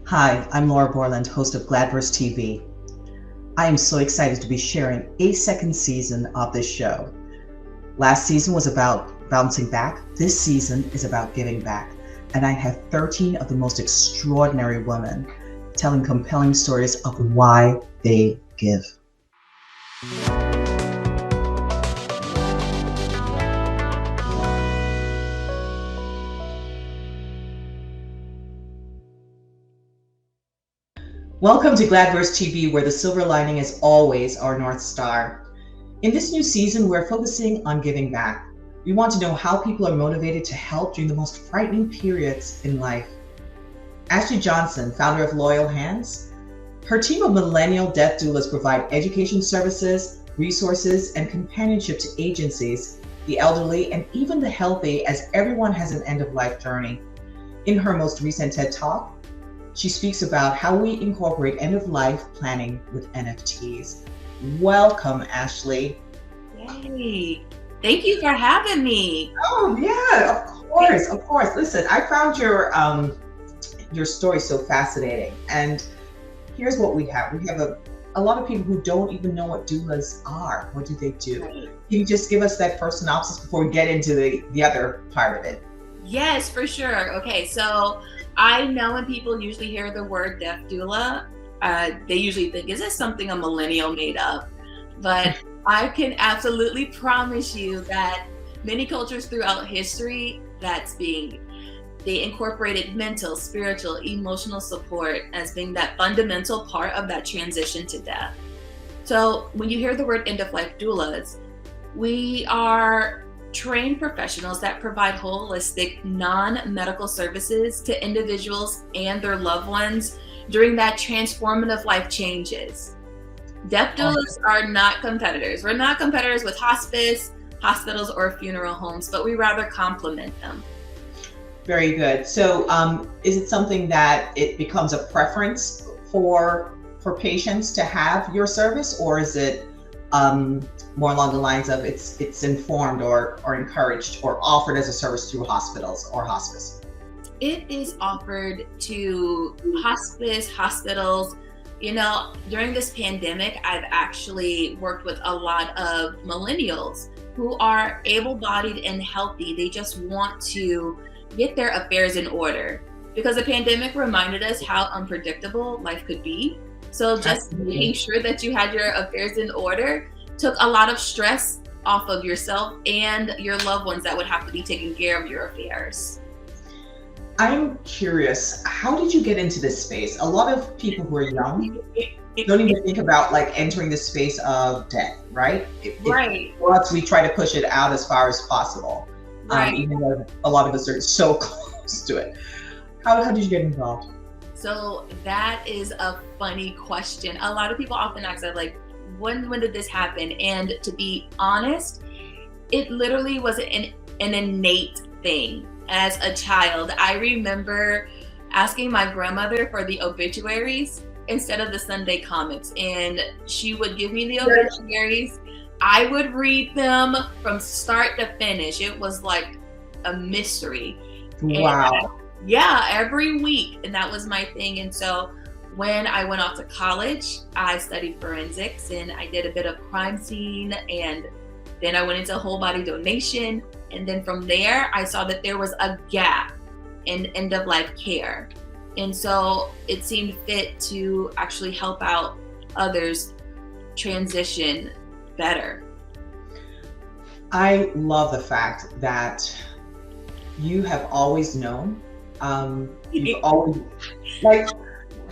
Hi, I'm Laura Borland, host of Gladverse TV. I am so excited to be sharing a second season of this show. Last season was about bouncing back. This season is about giving back. And I have 13 of the most extraordinary women telling compelling stories of why they give. Welcome to Gladverse TV, where the silver lining is always our North Star. In this new season, we're focusing on giving back. We want to know how people are motivated to help during the most frightening periods in life. Ashley Johnson, founder of Loyal Hands, her team of millennial death doulas provide education services, resources, and companionship to agencies, the elderly, and even the healthy, as everyone has an end-of-life journey. In her most recent TED Talk, she speaks about how we incorporate end-of-life planning with NFTs. Welcome, Ashley. Yay. Thank you for having me. Oh, yeah, of course. Listen, I found your story so fascinating. And here's what we have. We have a lot of people who don't even know what doulas are. What do they do? Right. Can you just give us that first synopsis before we get into the other part of it? Yes, for sure. Okay, so I know when people usually hear the word death doula, they usually think, is this something a millennial made up? But I can absolutely promise you that many cultures throughout history, they incorporated mental, spiritual, emotional support as being that fundamental part of that transition to death. So when you hear the word end-of-life doulas, we are trained professionals that provide holistic, non-medical services to individuals and their loved ones during that transformative life changes. Death doulas are not competitors. We're not competitors with hospice, hospitals, or funeral homes, but we rather complement them. Very good. So is it something that it becomes a preference for patients to have your service, or is it more along the lines of it's informed or encouraged or offered as a service through hospitals or hospice? It is offered to hospice, hospitals. You know, during this pandemic, I've actually worked with a lot of millennials who are able-bodied and healthy. They just want to get their affairs in order because the pandemic reminded us how unpredictable life could be. So just making sure that you had your affairs in order took a lot of stress off of yourself and your loved ones that would have to be taking care of your affairs. I'm curious, how did you get into this space? A lot of people who are young don't even think about like entering the space of death, right? Right. For us, we try to push it out as far as possible, Right. Even though a lot of us are so close to it. How did you get involved? So that is a funny question. A lot of people often ask that, like, when did this happen? And to be honest, it literally was an innate thing. As a child, I remember asking my grandmother for the obituaries instead of the Sunday comics, and she would give me the obituaries. I would read them from start to finish. It was like a mystery. Wow. And, yeah, every week, and that was my thing. And so when I went off to college, I studied forensics and I did a bit of crime scene, and then I went into whole body donation. And then from there, I saw that there was a gap in end-of-life care. And so it seemed fit to actually help out others transition better. I love the fact that you have always known, you've always, like,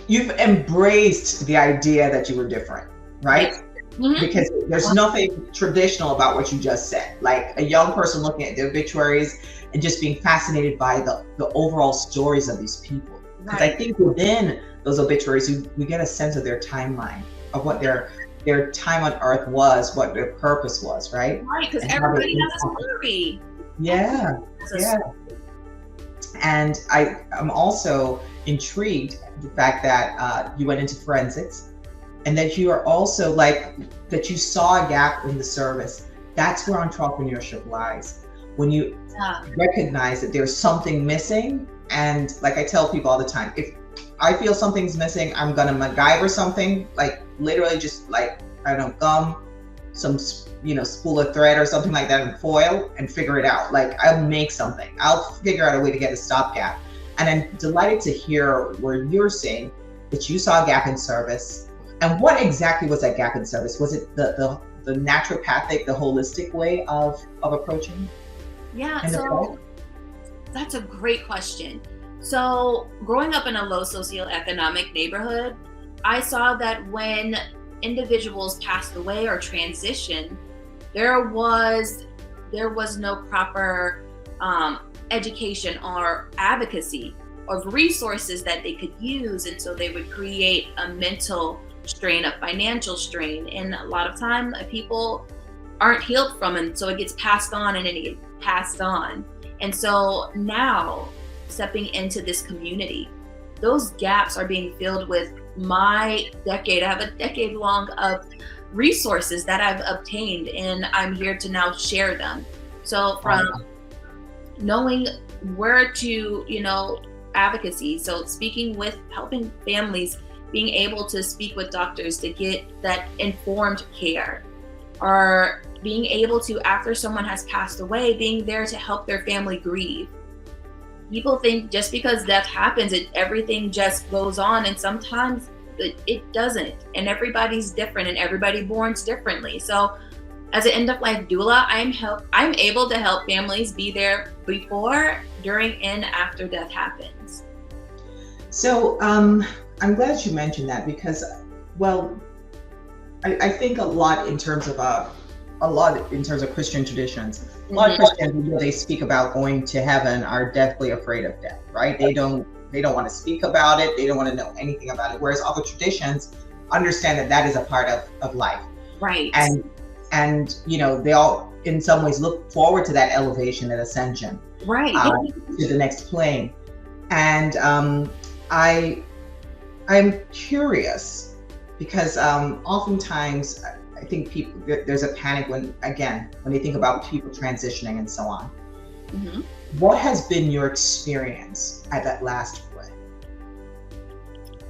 you've embraced the idea that you were different, right? Mm-hmm. Because there's nothing traditional about what you just said. Like a young person looking at the obituaries and just being fascinated by the overall stories of these people. Because I think within those obituaries, we get a sense of their timeline, of what their time on earth was, what their purpose was, right? Right, because everybody has a story. Yeah, yeah. And I'm also intrigued the fact that you went into forensics, and that you are also that you saw a gap in the service. That's where entrepreneurship lies. When you recognize that there's something missing, and like I tell people all the time, I feel something's missing, I'm gonna MacGyver something, like literally just like, I don't know, gum, some, spool of thread or something like that, and foil, and figure it out. Like, I'll make something. I'll figure out a way to get a stopgap. And I'm delighted to hear where you're saying that you saw a gap in service. And what exactly was that gap in service? Was it the naturopathic, the holistic way of approaching? Yeah, so that's a great question. So growing up in a low socioeconomic neighborhood, I saw that when individuals passed away or transitioned, there was no proper education or advocacy of resources that they could use, and so they would create a mental strain, a financial strain, and a lot of time people aren't healed from it, so it gets passed on and it gets passed on. And so now, stepping into this community, those gaps are being filled with my decade. I have a decade long of resources that I've obtained, and I'm here to now share them. So from knowing where to, advocacy, so speaking with, helping families, being able to speak with doctors to get that informed care, or being able to, after someone has passed away, being there to help their family grieve. People think just because death happens, everything just goes on, and sometimes it doesn't. And everybody's different, and everybody mourns differently. So as an end-of-life doula, I'm able to help families be there before, during, and after death happens. So I'm glad you mentioned that, because, well, I think a lot in terms of Christian traditions. A lot of Christians, they speak about going to heaven, are deathly afraid of death, right? They don't want to speak about it. They don't want to know anything about it. Whereas other traditions understand that is a part of life. Right. And they all in some ways look forward to that elevation, that ascension, right, to the next plane. And I'm curious, because oftentimes I think there's a panic when they think about people transitioning and so on. Mm-hmm. What has been your experience at that last play?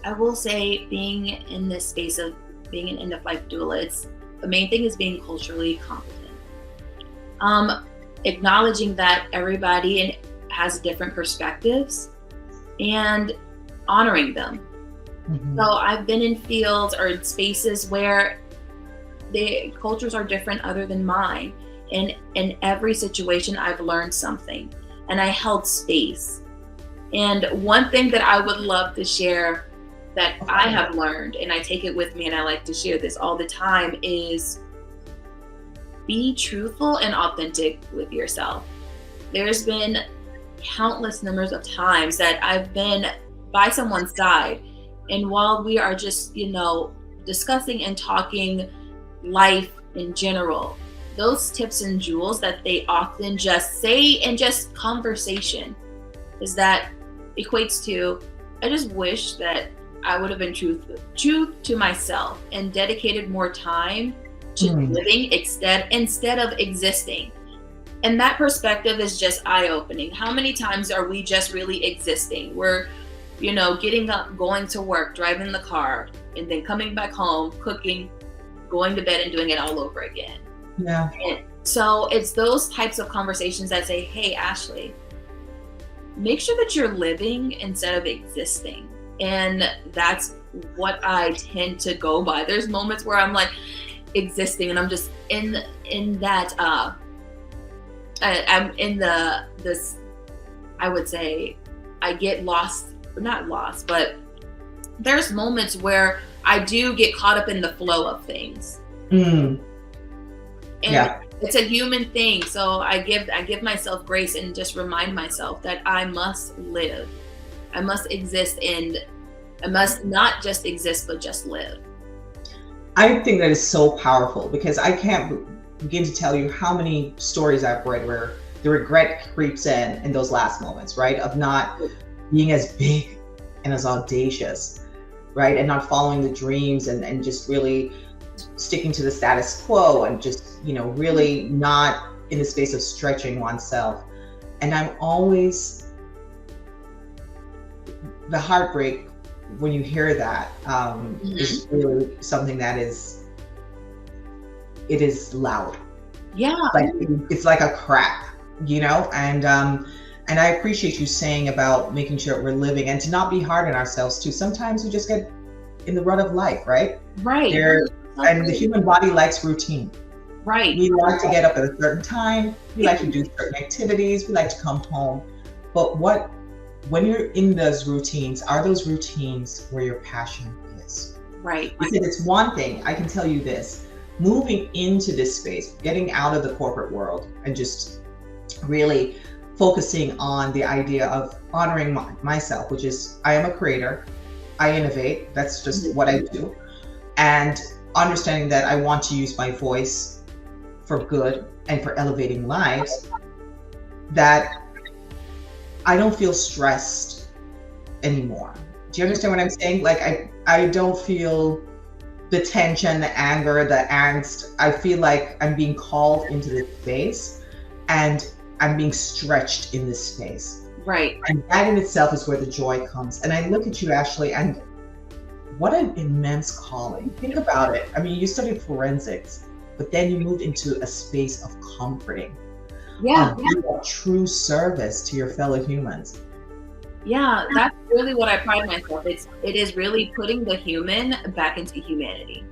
I will say, being in this space of being an end-of-life doula, the main thing is being culturally competent. Acknowledging that everybody has different perspectives and honoring them. Mm-hmm. So I've been in fields or in spaces where the cultures are different other than mine. And in every situation, I've learned something, and I held space. And one thing that I would love to share that I have learned, and I take it with me and I like to share this all the time, is be truthful and authentic with yourself. There's been countless numbers of times that I've been by someone's side, and while we are just, discussing and talking life in general, those tips and jewels that they often just say in just conversation is that equates to, I just wish that I would have been true to myself and dedicated more time to living instead of existing. And that perspective is just eye-opening. How many times are we just really existing? We're, getting up, going to work, driving the car, and then coming back home, cooking, going to bed, and doing it all over again. Yeah. And so it's those types of conversations that say, hey, Ashley, make sure that you're living instead of existing. And that's what I tend to go by. There's moments where I'm like existing, and I'm just in that I'm in this, I would say, I get lost, not lost, but there's moments where I do get caught up in the flow of things. And it's a human thing. So I give myself grace and just remind myself that I must live. I must exist, and I must not just exist, but just live. I think that is so powerful, because I can't begin to tell you how many stories I've read where the regret creeps in those last moments, right? Of not being as big and as audacious, right? And not following the dreams and just really sticking to the status quo, and just, really not in the space of stretching oneself. And I'm always, the heartbreak when you hear that, is really something that it is loud. Yeah. Like it's like a crack, you know? And I appreciate you saying about making sure we're living and to not be hard on ourselves too. Sometimes we just get in the rut of life, right? Right. And the human body likes routine. Right. We like to get up at a certain time. We like to do certain activities. We like to come home. But when you're in those routines, are those routines where your passion is? Right. Because it's one thing, I can tell you this, moving into this space, getting out of the corporate world and just really focusing on the idea of honoring myself, which is I am a creator, I innovate, that's just what I do. And understanding that I want to use my voice for good and for elevating lives, that I don't feel stressed anymore. Do you understand what I'm saying? Like I don't feel the tension, the anger, the angst. I feel like I'm being called into this space and I'm being stretched in this space. Right. And that in itself is where the joy comes. And I look at you, Ashley, and what an immense calling. Think about it. I mean, you studied forensics, but then you moved into a space of comforting. Yeah. True service to your fellow humans. Yeah, that's really what I pride myself. It is really putting the human back into humanity.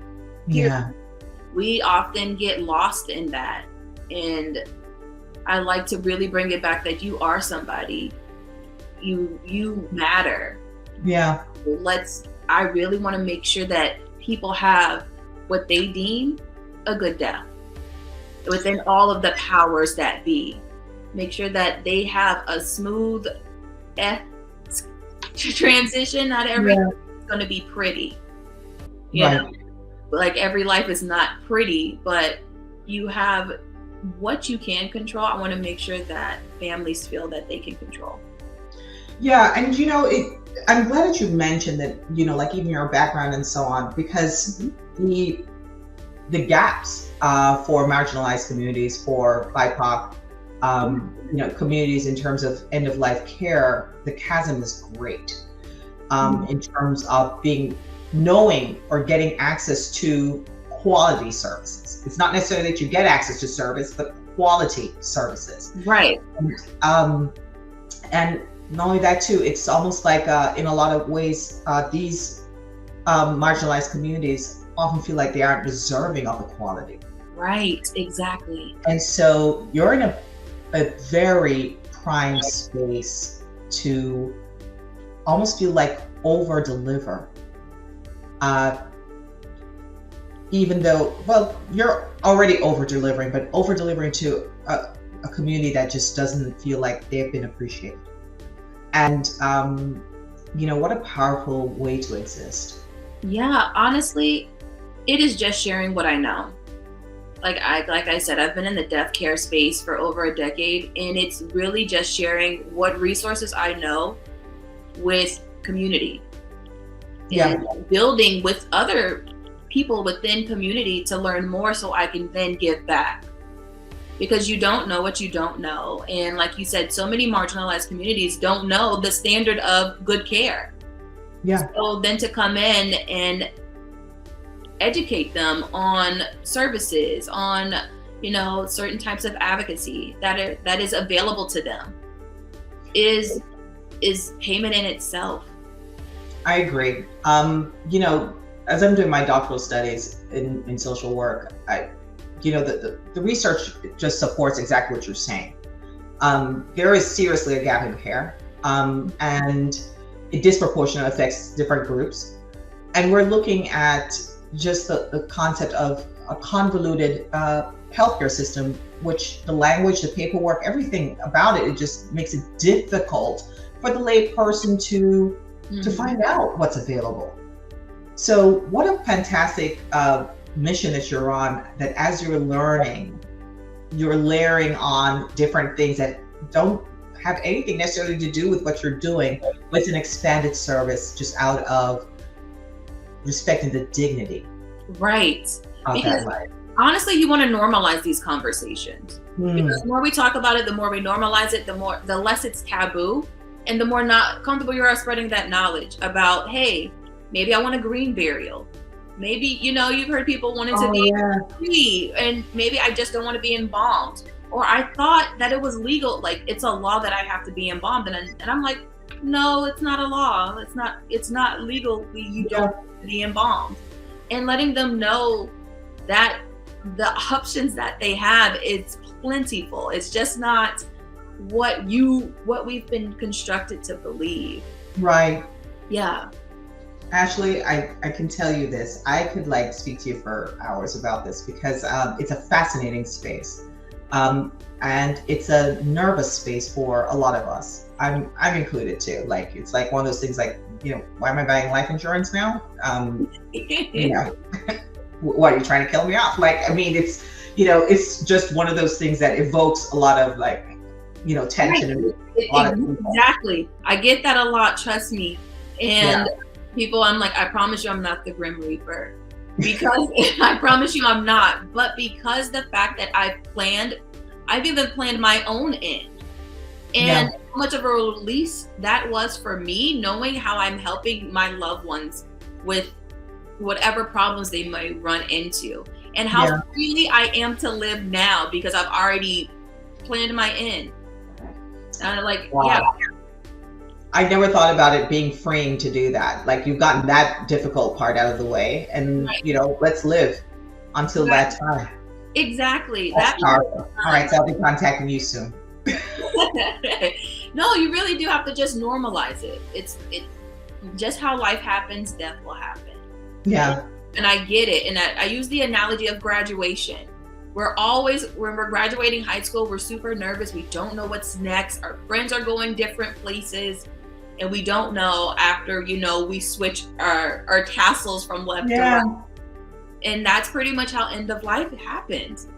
Yeah. We often get lost in that. And I like to really bring it back that you are somebody. You matter. Yeah. I really want to make sure that people have what they deem a good death within all of the powers that be. Make sure that they have a smooth transition. Not everything is going to be pretty. You know? Like every life is not pretty, but you have what you can control. I want to make sure that families feel that they can control. Yeah, and I'm glad that you mentioned that, like even your background and so on, because the gaps for marginalized communities, for BIPOC, communities in terms of end of life care, the chasm is great in terms of knowing or getting access to quality services. It's not necessarily that you get access to service, but quality services. Right. And not only that too, it's almost like in a lot of ways, these marginalized communities often feel like they aren't deserving of equality. Right, exactly. And so you're in a very prime space to almost feel like over deliver. Even though, you're already over delivering, but over delivering to a community that just doesn't feel like they've been appreciated. And, what a powerful way to exist. Yeah, honestly, it is just sharing what I know. Like I said, I've been in the death care space for over a decade, and it's really just sharing what resources I know with community. And building with other people within community to learn more so I can then give back. Because you don't know what you don't know. And like you said, so many marginalized communities don't know the standard of good care. Yeah. So then to come in and educate them on services, on, certain types of advocacy that is available to them is payment in itself. I agree. As I'm doing my doctoral studies in social work, the research just supports exactly what you're saying. There is seriously a gap in care, and it disproportionately affects different groups. And we're looking at just the concept of a convoluted healthcare system, which the language, the paperwork, everything about it just makes it difficult for the lay person to find out what's available. So what a fantastic mission that you're on, that as you're learning, you're layering on different things that don't have anything necessarily to do with what you're doing, but it's an expanded service just out of respecting the dignity. Right. Of that life. Honestly, you want to normalize these conversations. Because the more we talk about it, the more we normalize it, the less it's taboo. And the more not comfortable you are spreading that knowledge about, hey, maybe I want a green burial. Maybe, you've heard people wanting to be free, and maybe I just don't want to be embalmed. Or I thought that it was legal, like it's a law that I have to be embalmed. And I'm like, no, it's not a law. It's not legal. You don't have to be embalmed. And letting them know that the options that they have, it's plentiful. It's just not what we've been constructed to believe. Right. Yeah. Ashley, I can tell you this. I could speak to you for hours about this because it's a fascinating space. And it's a nervous space for a lot of us. I'm included too. It's like one of those things why am I buying life insurance now? What, are you trying to kill me off? It's just one of those things that evokes a lot of tension. Right. Exactly. I get that a lot, trust me. And people, I'm like, I promise you I'm not the Grim Reaper. Because I promise you I'm not. But because the fact that I've even planned my own end. And how much of a release that was for me, knowing how I'm helping my loved ones with whatever problems they might run into. And how freely I am to live now because I've already planned my end. And I never thought about it being freeing to do that. You've gotten that difficult part out of the way, and let's live until that time. Exactly. That's powerful. All right, so I'll be contacting you soon. No, you really do have to just normalize it. It's just how life happens, death will happen. Yeah. And I get it. And I use the analogy of graduation. When we're graduating high school, we're super nervous. We don't know what's next. Our friends are going different places. And we don't know after, we switch our tassels from left to right. And that's pretty much how end of life happens.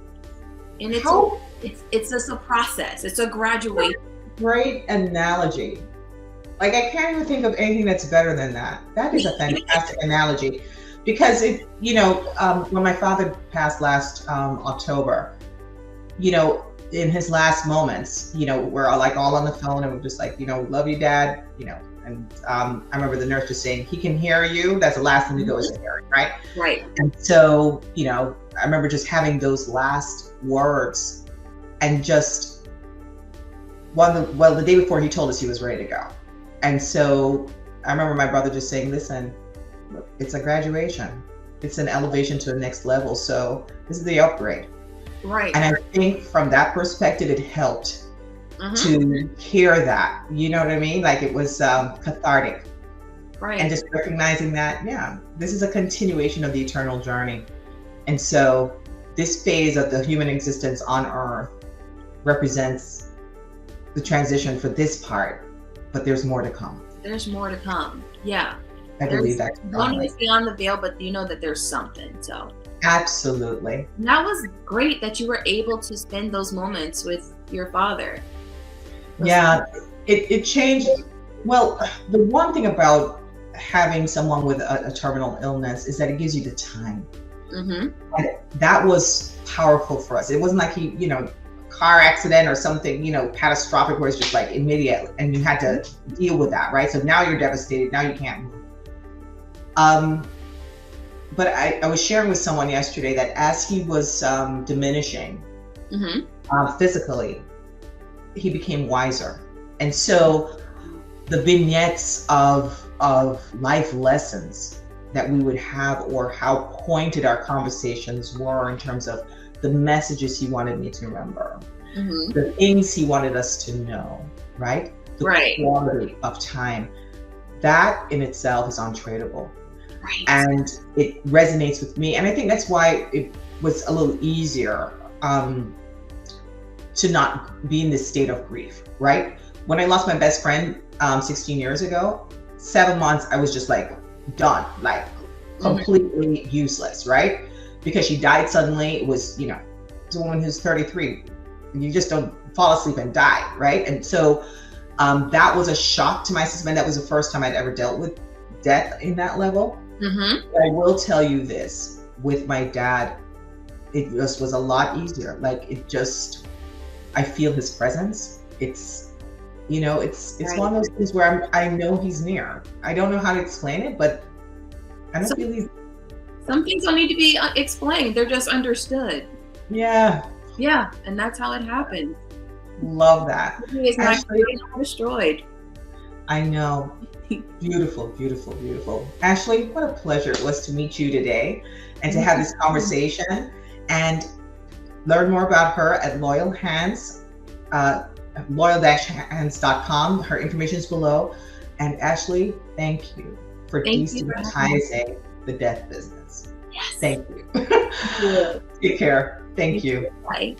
And it's just a process. It's a graduation. Great analogy. I can't even think of anything that's better than that. That is a fantastic analogy. Because when my father passed last October, in his last moments, we're all on the phone and we're just love you, Dad, and I remember the nurse just saying, he can hear you. That's the last thing to go is to hear it, right? Right. And so, I remember just having those last words and just the day before he told us he was ready to go. And so I remember my brother just saying, listen, it's a graduation. It's an elevation to the next level. So this is the upgrade. Right. And I think from that perspective, it helped to hear that, you know what I mean? It was cathartic. Right. And just recognizing that, this is a continuation of the eternal journey. And so this phase of the human existence on Earth represents the transition for this part, but there's more to come. There's more to come. Yeah. I believe that. Don't even beyond the veil, but you know that there's something. So absolutely. And that was great that you were able to spend those moments with your father. It changed. Well, the one thing about having someone with a terminal illness is that it gives you the time. And that was powerful for us. It wasn't like he, car accident or something, catastrophic where it's just immediate and you had to deal with that, right? So now you're devastated. Now you can't move. But I was sharing with someone yesterday that as he was diminishing physically, he became wiser. And so the vignettes of life lessons that we would have, or how pointed our conversations were in terms of the messages he wanted me to remember, the things he wanted us to know, right? The quality of time. That in itself is untradeable. Right. And it resonates with me. And I think that's why it was a little easier to not be in this state of grief, right? When I lost my best friend 16 years ago, 7 months, I was just done, completely useless, right? Because she died suddenly. It was, it's a woman who's 33. You just don't fall asleep and die, right? And so that was a shock to my system. And that was the first time I'd ever dealt with death in that level. But I will tell you this, with my dad, it just was a lot easier. I feel his presence. You know, it's Right. one of those things where I know he's near. I don't know how to explain it, but I don't feel he's. Some things don't need to be explained. They're just understood. Yeah, Yeah, and that's how it happens. love that. It's not Ashley, created or destroyed. I know. Beautiful, beautiful, beautiful. Ashley, what a pleasure it was to meet you today and to have this conversation and learn more about her at Loyal Hands, loyal-hands.com. Her information is below. And Ashley, thank you for destigmatizing the death business. Yes. Thank you. Thank you. Take care. Thank you. Bye.